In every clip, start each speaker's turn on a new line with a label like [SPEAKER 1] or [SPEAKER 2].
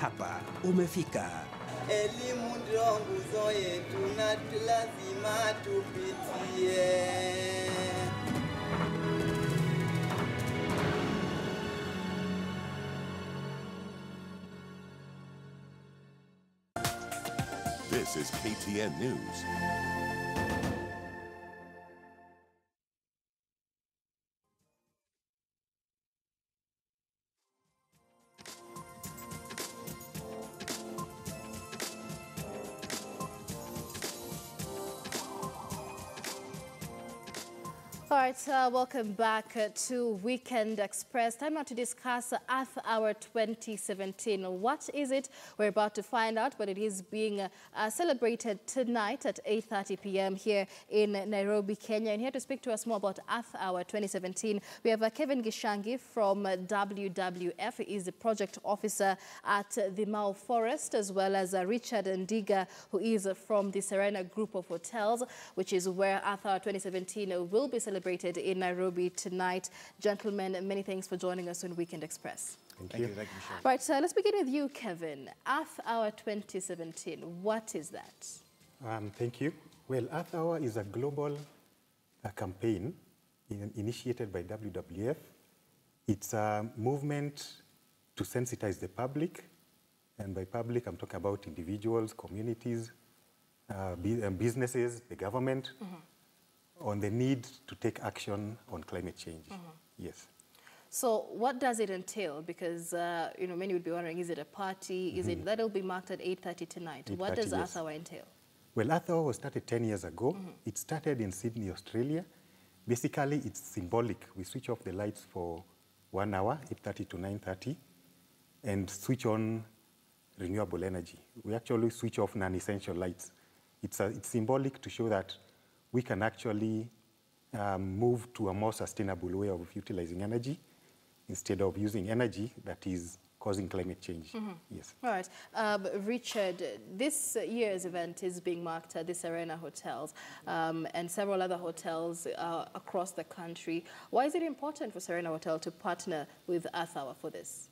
[SPEAKER 1] hapa umefika.
[SPEAKER 2] Elimu ndio nguzo yetu na lazima tupitie.
[SPEAKER 3] This is KTN News.
[SPEAKER 4] All right, welcome back to Weekend Express. Time now to discuss Earth Hour 2017. What is it? We're about to find out, but it is being celebrated tonight at 8:30 p.m. here in Nairobi, Kenya. And here to speak to us more about Earth Hour 2017, we have Kevin Gishangi from WWF. He is the project officer at the Mau Forest, as well as Richard Ndiga, who is from the Serena Group of Hotels, which is where Earth Hour 2017 will be celebrated in Nairobi tonight. Gentlemen, many thanks for joining us on Weekend Express.
[SPEAKER 5] Thank you.
[SPEAKER 4] Right, so let's begin with you, Kevin. Earth Hour 2017, what is that?
[SPEAKER 5] Thank you. Well, Earth Hour is a global campaign initiated by WWF. It's a movement to sensitize the public, and by public I'm talking about individuals, communities, businesses, the government, on the need to take action on climate change. Yes.
[SPEAKER 4] So what does it entail? Because, many would be wondering, is it a party? Is it that'll be marked at 8:30 tonight? What does Earth Hour entail?
[SPEAKER 5] Well, Earth Hour was started 10 years ago. It started in Sydney, Australia. Basically, it's symbolic. We switch off the lights for 1 hour, 8:30 to 9:30, and switch on renewable energy. We actually switch off non-essential lights. It's symbolic to show that we can actually move to a more sustainable way of utilizing energy instead of using energy that is causing climate change. Yes.
[SPEAKER 4] All right. Richard, this year's event is being marked at the Serena Hotels and several other hotels across the country. Why is it important for Serena Hotel to partner with Earth Hour for this?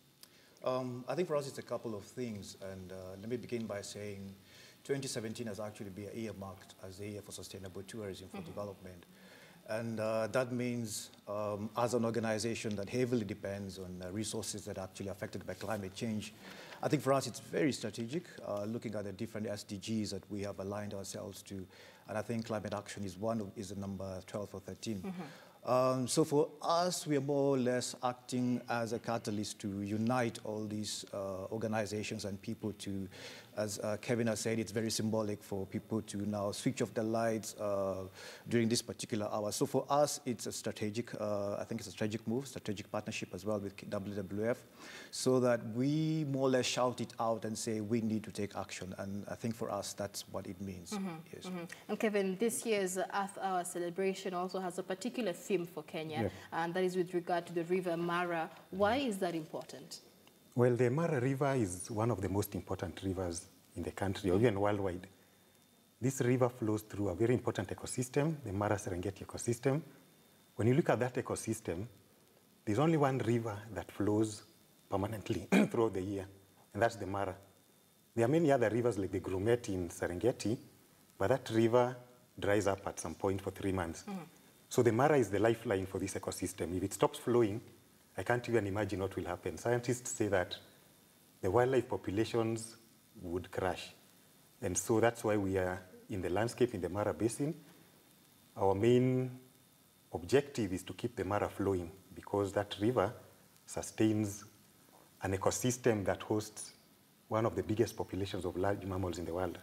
[SPEAKER 6] I think for us it's a couple of things, and let me begin by saying 2017 has actually been earmarked as a year for sustainable tourism for development. And that means as an organization that heavily depends on resources that are actually affected by climate change, I think for us it's very strategic, looking at the different SDGs that we have aligned ourselves to. And I think climate action is the number 12 or 13. So for us, we are more or less acting as a catalyst to unite all these organizations and people to, as Kevin has said, it's very symbolic for people to now switch off the lights during this particular hour. So for us, it's a strategic, I think it's a strategic move, strategic partnership as well with WWF, so that we more or less shout it out and say we need to take action. And I think for us, that's what it means. Yes.
[SPEAKER 4] And Kevin, this year's Earth Hour celebration also has a particular theme for Kenya, and that is with regard to the river Mara. Why is that important?
[SPEAKER 5] Well, the Mara River is one of the most important rivers in the country, or even worldwide. This river flows through a very important ecosystem, the Mara Serengeti ecosystem. When you look at that ecosystem, there's only one river that flows permanently throughout the year, and that's the Mara. There are many other rivers like the Grumeti in Serengeti, but that river dries up at some point for 3 months. So the Mara is the lifeline for this ecosystem. If it stops flowing, I can't even imagine what will happen. Scientists say that the wildlife populations would crash. And so that's why we are in the landscape in the Mara Basin. Our main objective is to keep the Mara flowing because that river sustains an ecosystem that hosts one of the biggest populations of large mammals in the world.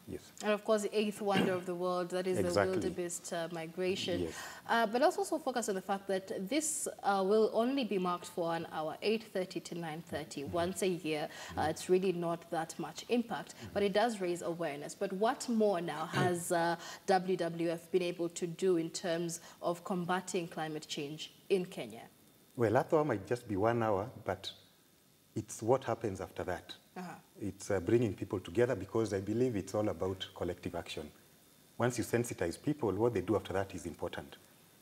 [SPEAKER 5] Yes.
[SPEAKER 4] And of course, the eighth wonder of the world, that is the wildebeest migration.
[SPEAKER 5] Yes.
[SPEAKER 4] But let's also focus on the fact that this will only be marked for an hour, 8:30 to 9:30, once a year. It's really not that much impact, but it does raise awareness. But what more now has WWF been able to do in terms of combating climate change in Kenya?
[SPEAKER 5] Well, that hour might just be 1 hour, but it's what happens after that. It's bringing people together because I believe it's all about collective action. Once you sensitize people, what they do after that is important.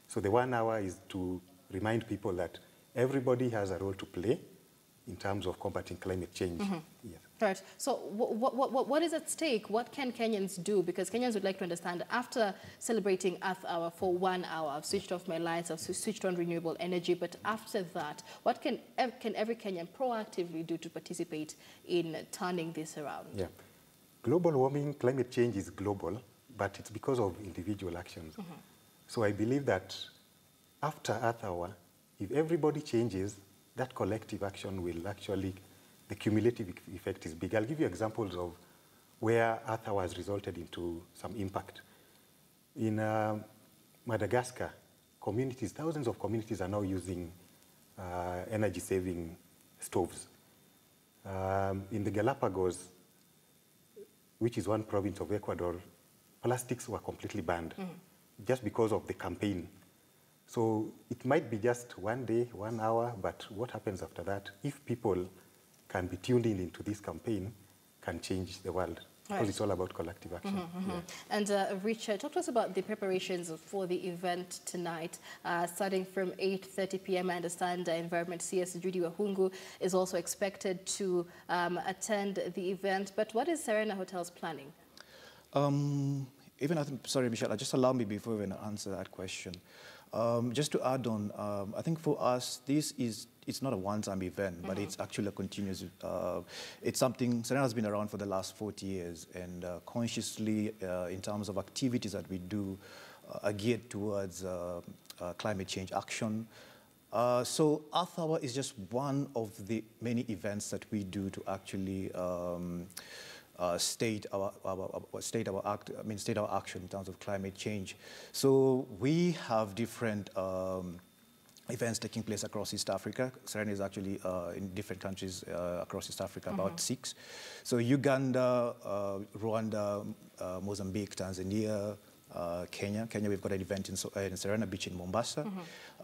[SPEAKER 5] So the 1 hour is to remind people that everybody has a role to play in terms of combating climate change. Yes.
[SPEAKER 4] Right. So what is at stake? What can Kenyans do? Because Kenyans would like to understand, after celebrating Earth Hour for 1 hour, I've switched off my lights, I've switched on renewable energy, but after that, what can every Kenyan proactively do to participate in turning this around?
[SPEAKER 5] Yeah. Global warming, climate change is global, but it's because of individual actions. So I believe that after Earth Hour, if everybody changes, that collective action will actually, the cumulative effect is big. I'll give you examples of where Earth Hour has resulted into some impact. In Madagascar, communities, thousands of communities are now using energy-saving stoves. In the Galapagos, which is one province of Ecuador, plastics were completely banned just because of the campaign. So it might be just 1 day, 1 hour, but what happens after that, if people can be tuned into this campaign, can change the world. Because it's all about collective action. Yeah.
[SPEAKER 4] And Richard, talk to us about the preparations for the event tonight, starting from 8:30 p.m. I understand Environment CS Judy Wahungu is also expected to attend the event. But what is Serena Hotels planning?
[SPEAKER 6] Sorry, Michelle, just allow me before we answer that question. Just to add on, I think for us, it's not a one-time event, but it's actually a continuous, it's something, Serena has been around for the last 40 years, and consciously, in terms of activities that we do, are geared towards climate change action. So Earth Hour is just one of the many events that we do to actually state our action in terms of climate change. So we have different events taking place across East Africa. Serena is actually in different countries across East Africa, about 6. So Uganda, Rwanda, Mozambique, Tanzania, Kenya, we've got an event in Serena Beach in Mombasa.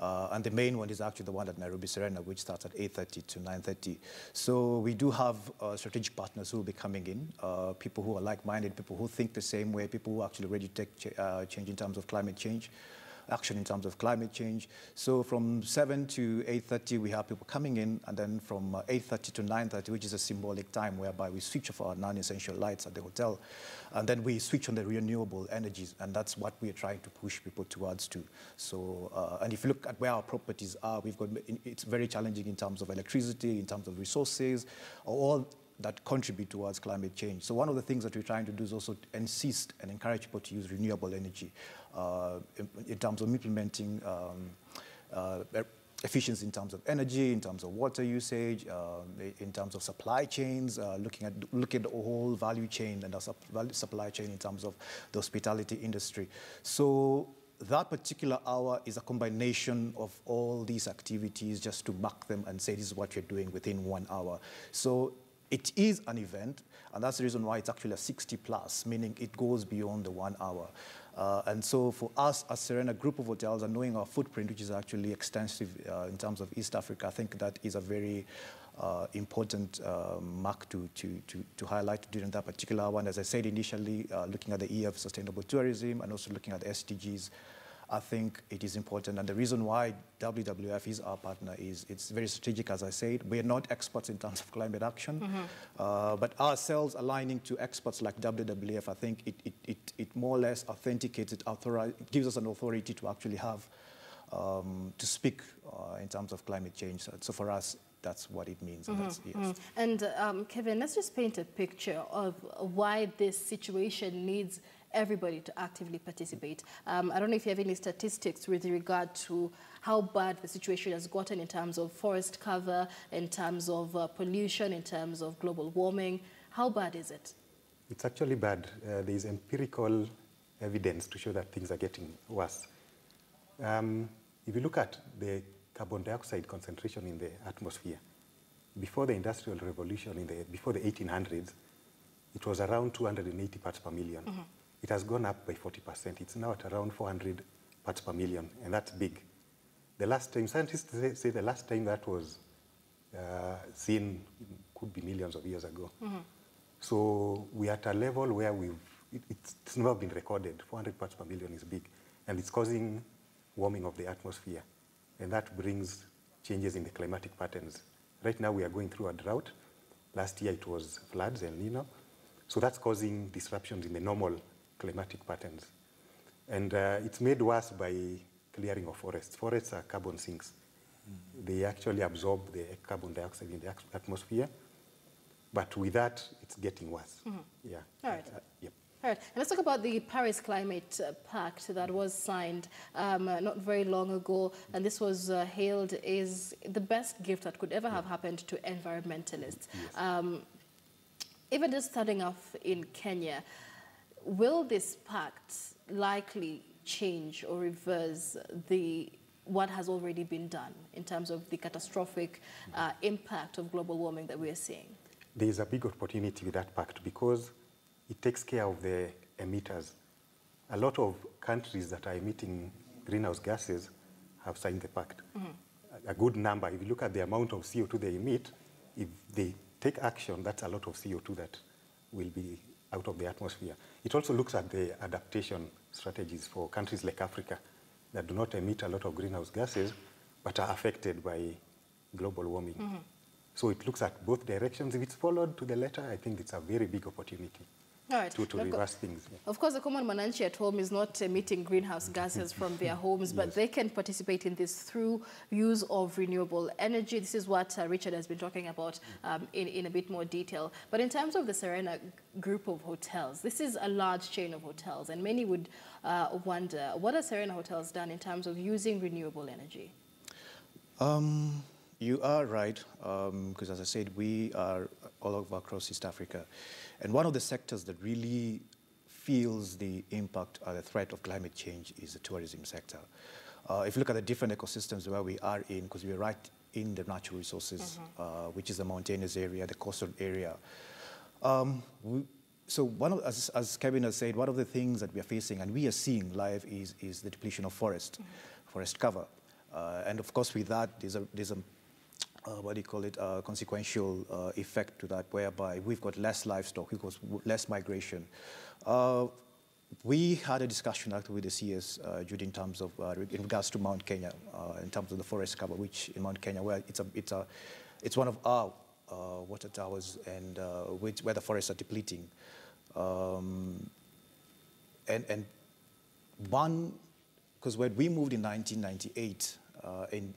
[SPEAKER 6] And the main one is actually the one at Nairobi Serena, which starts at 8:30 to 9:30. So we do have strategic partners who will be coming in, people who are like-minded, people who think the same way, people who are actually ready to take change in terms of climate change, action in terms of climate change. So from 7 to 8:30, we have people coming in, and then from 8:30 to 9:30, which is a symbolic time whereby we switch off our non-essential lights at the hotel, and then we switch on the renewable energies, and that's what we are trying to push people towards too. So, and if you look at where our properties are, it's very challenging in terms of electricity, in terms of resources, all that contribute towards climate change. So one of the things that we're trying to do is also insist and encourage people to use renewable energy in terms of implementing efficiency in terms of energy, in terms of water usage, in terms of supply chains, looking at the whole value chain and the supply chain in terms of the hospitality industry. So that particular hour is a combination of all these activities just to back them and say this is what you're doing within 1 hour. So it is an event, and that's the reason why it's actually a 60+, meaning it goes beyond the 1 hour. And so for us, as Serena Group of Hotels, and knowing our footprint, which is actually extensive in terms of East Africa, I think that is a very important mark to highlight during that particular one. As I said initially, looking at the year of sustainable tourism and also looking at the SDGs, I think it is important. And the reason why WWF is our partner is it's very strategic, as I said. We're not experts in terms of climate action, but ourselves aligning to experts like WWF, I think it more or less authenticates, it gives us an authority to actually have, to speak in terms of climate change. So for us, that's what it means. And that's, yes.
[SPEAKER 4] And Kevin, let's just paint a picture of why this situation needs everybody to actively participate. I don't know if you have any statistics with regard to how bad the situation has gotten in terms of forest cover, in terms of pollution, in terms of global warming. How bad is it?
[SPEAKER 5] It's actually bad. There is empirical evidence to show that things are getting worse. If you look at the carbon dioxide concentration in the atmosphere, before the Industrial Revolution, before the 1800s, it was around 280 parts per million. It has gone up by 40%. It's now at around 400 parts per million, and that's big. The last time, scientists say the last time that was seen could be millions of years ago. So we're at a level where it's never been recorded. 400 parts per million is big, and it's causing warming of the atmosphere, and that brings changes in the climatic patterns Right now we are going through a drought. Last year it was floods, El Nino. So that's causing disruptions in the normal climatic patterns. And it's made worse by clearing of forests. Forests are carbon sinks. They actually absorb the carbon dioxide in the atmosphere. But with that, it's getting worse. Yeah.
[SPEAKER 4] All right.
[SPEAKER 5] Yep.
[SPEAKER 4] All right, and let's talk about the Paris Climate Pact that was signed not very long ago, and this was hailed as the best gift that could ever have happened to environmentalists.
[SPEAKER 5] Yes.
[SPEAKER 4] Even just starting off in Kenya, will this pact likely change or reverse what has already been done in terms of the catastrophic impact of global warming that we are seeing?
[SPEAKER 5] There is a big opportunity with that pact because it takes care of the emitters. A lot of countries that are emitting greenhouse gases have signed the pact. A good number, if you look at the amount of CO2 they emit, if they take action, that's a lot of CO2 that will be out of the atmosphere. It also looks at the adaptation strategies for countries like Africa that do not emit a lot of greenhouse gases but are affected by global warming. So it looks at both directions. If it's followed to the letter, I think it's a very big opportunity.
[SPEAKER 4] All right.
[SPEAKER 5] To reverse things. Yeah.
[SPEAKER 4] Of course, the common Mananchi at home is not emitting greenhouse gases from their homes, but they can participate in this through use of renewable energy. This is what Richard has been talking about in a bit more detail. But in terms of the Serena group of hotels, this is a large chain of hotels, and many would wonder, what has Serena Hotels done in terms of using renewable energy?
[SPEAKER 6] You are right, because as I said, we are all over across East Africa. And one of the sectors that really feels the impact or the threat of climate change is the tourism sector. If you look at the different ecosystems where we are in, because we're right in the natural resources, which is the mountainous area, the coastal area. So as Kevin has said, one of the things that we are facing and we are seeing live is the depletion of forest cover. And of course with that, there's a what do you call it, consequential effect to that, whereby we've got less livestock, we've got less migration. We had a discussion actually with the CS Judy in terms of, in regards to Mount Kenya, in terms of the forest cover, which in Mount Kenya, where it's one of our water towers and where the forests are depleting. And one, because when we moved in 1998,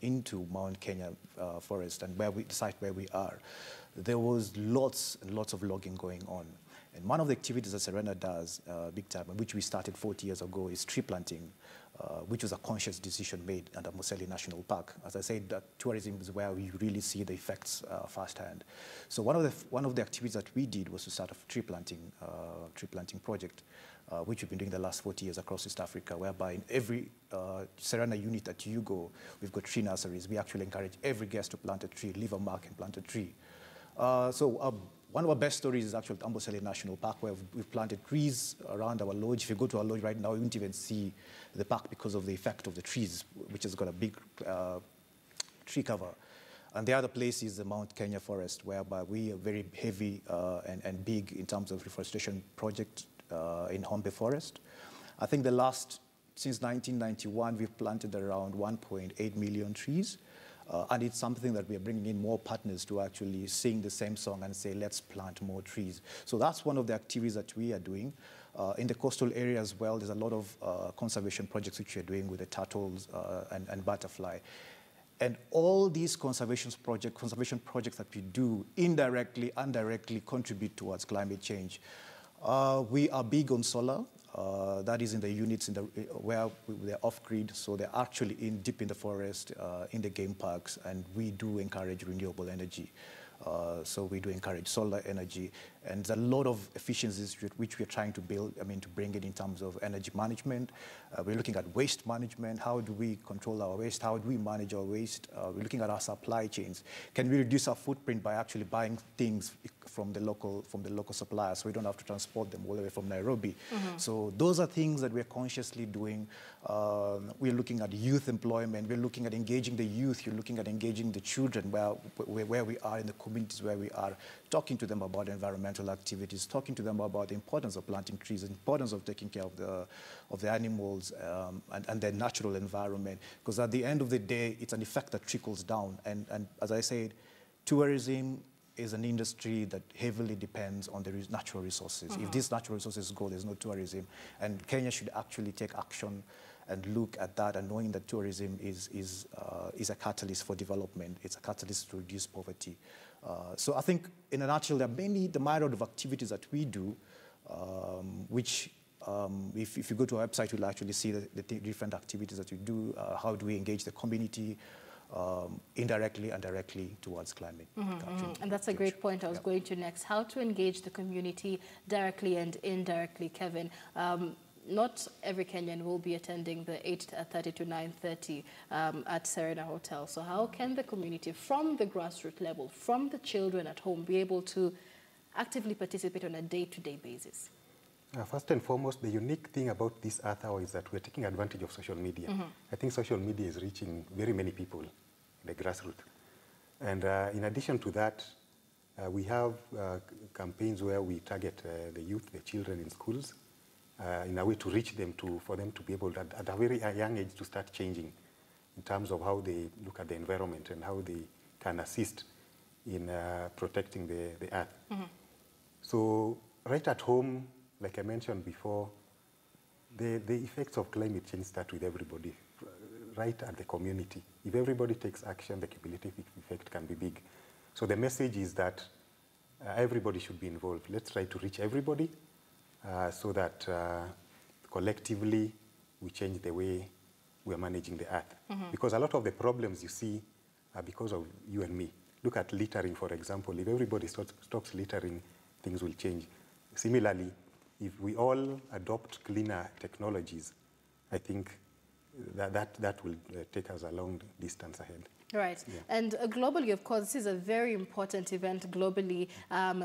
[SPEAKER 6] into Mount Kenya forest and the site where we are, there was lots and lots of logging going on. And one of the activities that Serena does big time, which we started 40 years ago, is tree planting, which was a conscious decision made under Museli National Park. As I said, that tourism is where we really see the effects firsthand. So one of the activities that we did was to start a tree planting project, which we've been doing the last 40 years across East Africa, whereby in every Serena unit that you go, we've got tree nurseries. We actually encourage every guest to plant a tree, leave a mark and plant a tree. One of our best stories is actually at Amboseli National Park, where we've planted trees around our lodge. If you go to our lodge right now, you won't even see the park because of the effect of the trees, which has got a big tree cover. And the other place is the Mount Kenya forest, whereby we are very heavy and big in terms of reforestation project in Hombe Forest. I think since 1991, we've planted around 1.8 million trees. And it's something that we are bringing in more partners to actually sing the same song and say, let's plant more trees. So that's one of the activities that we are doing. In the coastal area as well, there's a lot of conservation projects which we are doing with the turtles and butterfly. And all these conservation projects that we do indirectly, contribute towards climate change. We are big on solar. That is in the units where they're off-grid, so they're actually deep in the forest, in the game parks, and we do encourage renewable energy. So we do encourage solar energy, and there's a lot of efficiencies which we're trying to build, to bring it in terms of energy management. We're looking at waste management. How do we control our waste? How do we manage our waste? We're looking at our supply chains. Can we reduce our footprint by actually buying things from the local suppliers, so we don't have to transport them all the way from Nairobi? So those are things that we're consciously doing. We're looking at youth employment. We're looking at engaging the youth. You're looking at engaging the children where we are in the communities where we are, talking to them about environmental activities, talking to them about the importance of planting trees, the importance of taking care of the animals and their natural environment. Because at the end of the day, it's an effect that trickles down. And as I said, tourism is an industry that heavily depends on the natural resources. If these natural resources go, there's no tourism. And Kenya should actually take action and look at that, and knowing that tourism is a catalyst for development. It's a catalyst to reduce poverty. So I think, in a nutshell, there are the myriad of activities that we do, which, if you go to our website, you'll actually see the different activities that you do. How do we engage the community indirectly and directly towards climate action?
[SPEAKER 4] And that's a great point I was going to next. How to engage the community directly and indirectly, Kevin. Not every Kenyan will be attending the 8:30 to 9:30 at Serena Hotel. So how can the community, from the grassroots level, from the children at home, be able to actively participate on a day-to-day basis?
[SPEAKER 5] First and foremost, the unique thing about this Earth Hour is that we're taking advantage of social media. I think social media is reaching very many people in the grassroots. And in addition to that, we have campaigns where we target the youth, the children in schools, in a way to reach them, for them to be able to, at a very young age, to start changing in terms of how they look at the environment and how they can assist in protecting the Earth. So right at home, like I mentioned before, the effects of climate change start with everybody, right at the community. If everybody takes action, the cumulative effect can be big. So the message is that everybody should be involved. Let's try to reach everybody so that collectively we change the way we're managing the Earth. Because a lot of the problems you see are because of you and me. Look at littering, for example. If everybody stops littering, things will change. Similarly, if we all adopt cleaner technologies, I think that will take us a long distance ahead.
[SPEAKER 4] Right. Yeah. And globally, of course, this is a very important event globally,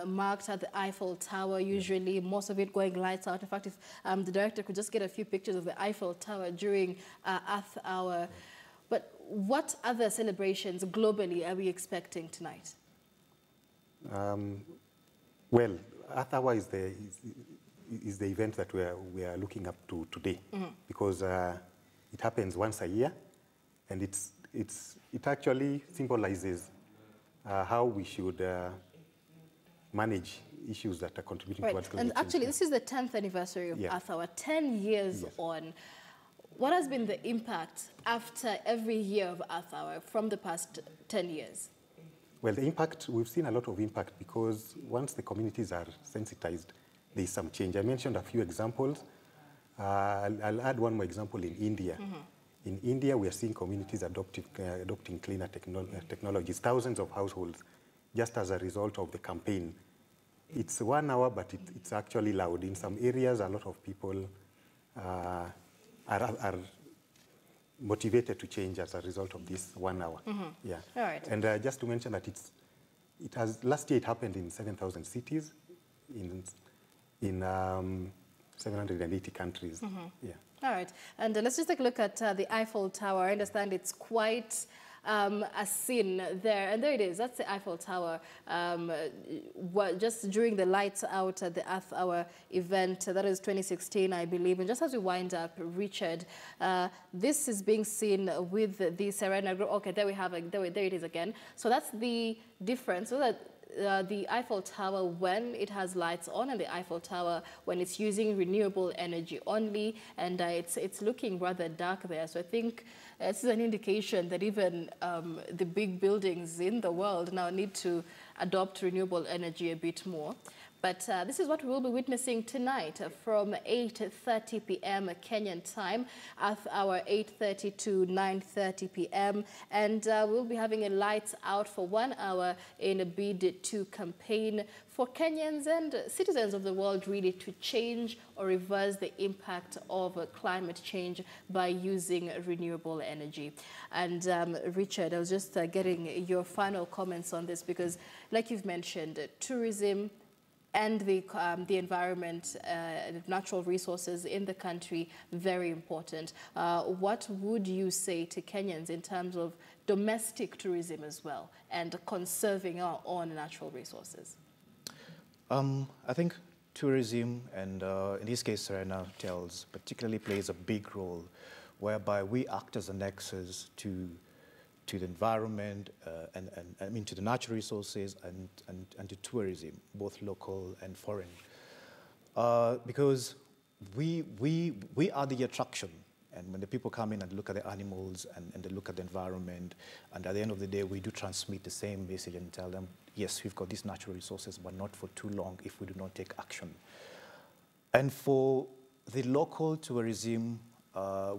[SPEAKER 4] marked at the Eiffel Tower, usually, most of it going lights out. In fact, if the director could just get a few pictures of the Eiffel Tower during Earth Hour. But what other celebrations globally are we expecting tonight?
[SPEAKER 5] Well, Earth Hour is the event that we are looking up to today, because it happens once a year, and it actually symbolizes how we should manage issues that are contributing towards climate change.
[SPEAKER 4] And actually, this is the 10th anniversary of Earth Hour, 10 years on. What has been the impact after every year of Earth Hour from the past 10 years?
[SPEAKER 5] Well, the impact, we've seen a lot of impact, because once the communities are sensitized, there's some change. I mentioned a few examples. I'll add one more example in India. In India, we are seeing communities adopting cleaner technologies, thousands of households, just as a result of the campaign. It's 1 hour, but it's actually loud. In some areas, a lot of people are motivated to change as a result of this 1 hour. Yeah.
[SPEAKER 4] All right.
[SPEAKER 5] And just to mention that last year it happened in 7,000 cities, in 780 countries. Yeah.
[SPEAKER 4] All right. And let's just take a look at the Eiffel Tower. I understand it's quite a scene there. And there it is. That's the Eiffel Tower. Just during the lights out at the Earth Hour event, that is 2016, I believe. And just as we wind up, Richard, this is being seen with the Serena Group. Okay, there we have it. There it is again. So that's the difference. So that the Eiffel Tower when it has lights on, and the Eiffel Tower when it's using renewable energy only, and it's looking rather dark there. So I think this is an indication that even the big buildings in the world now need to adopt renewable energy a bit more. But this is what we will be witnessing tonight from 8:30 p.m. Kenyan time, Earth Hour 8:30 to 9:30 p.m. And we'll be having a lights out for 1 hour in a bid to campaign for Kenyans and citizens of the world really to change or reverse the impact of climate change by using renewable energy. And Richard, I was just getting your final comments on this, because like you've mentioned, tourism and the environment, natural resources in the country, very important. What would you say to Kenyans in terms of domestic tourism as well, and conserving our own natural resources?
[SPEAKER 6] I think tourism, and in this case Serena Hotels, particularly plays a big role, whereby we act as a nexus to to the environment, and I mean to the natural resources and to tourism, both local and foreign. Because we are the attraction. And when the people come in and look at the animals and they look at the environment, and at the end of the day, we do transmit the same message and tell them, yes, we've got these natural resources, but not for too long if we do not take action. And for the local tourism,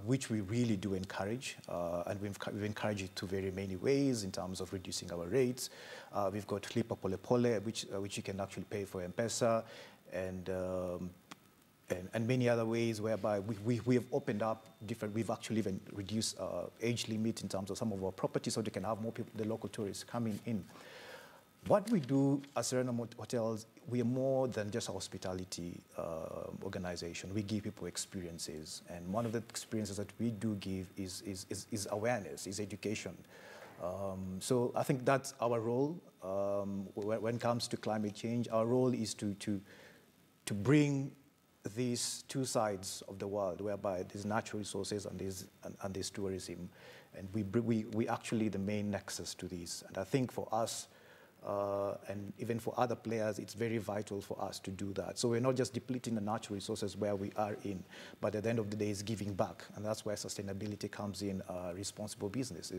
[SPEAKER 6] which we really do encourage, and we've encouraged it to very many ways in terms of reducing our rates. We've got Lipa Pole Pole, which you can actually pay for M-Pesa, and many other ways whereby we have opened up different, we've actually even reduced age limit in terms of some of our properties so they can have more people, the local tourists coming in. What we do as Serena Hotels, we are more than just a hospitality organization. We give people experiences, and one of the experiences that we do give is awareness, is education. So I think that's our role when it comes to climate change. Our role is to bring these two sides of the world, whereby there's natural resources and there's tourism, and we actually the main nexus to this. And I think for us, and even for other players, it's very vital for us to do that. So we're not just depleting the natural resources where we are in, but at the end of the day, it's giving back, and that's where sustainability comes in, responsible business.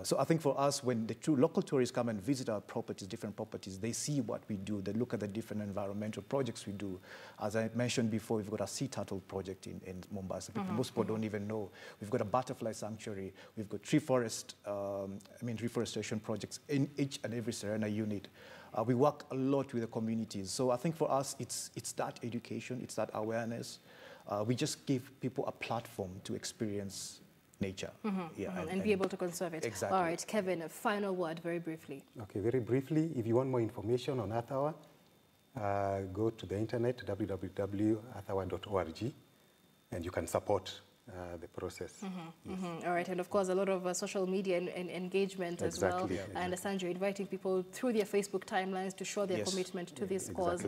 [SPEAKER 6] So I think for us, when the true local tourists come and visit our properties, different properties, they see what we do. They look at the different environmental projects we do. As I mentioned before, we've got a sea turtle project in Mombasa. Most people don't even know. We've got a butterfly sanctuary. We've got reforestation projects in each and every Serena unit. We work a lot with the communities. So I think for us, it's that education, it's that awareness. We just give people a platform to experience nature.
[SPEAKER 4] And be able to conserve it.
[SPEAKER 6] Exactly.
[SPEAKER 4] All right, Kevin, a final word, very briefly.
[SPEAKER 5] Okay, very briefly, if you want more information on Earth Hour, go to the internet, www.earthhour.org, and you can support the process. Yes.
[SPEAKER 4] All right, and of course, a lot of social media and engagement as well.
[SPEAKER 5] Yeah.
[SPEAKER 4] I understand you're inviting people through their Facebook timelines to show their commitment to this cause.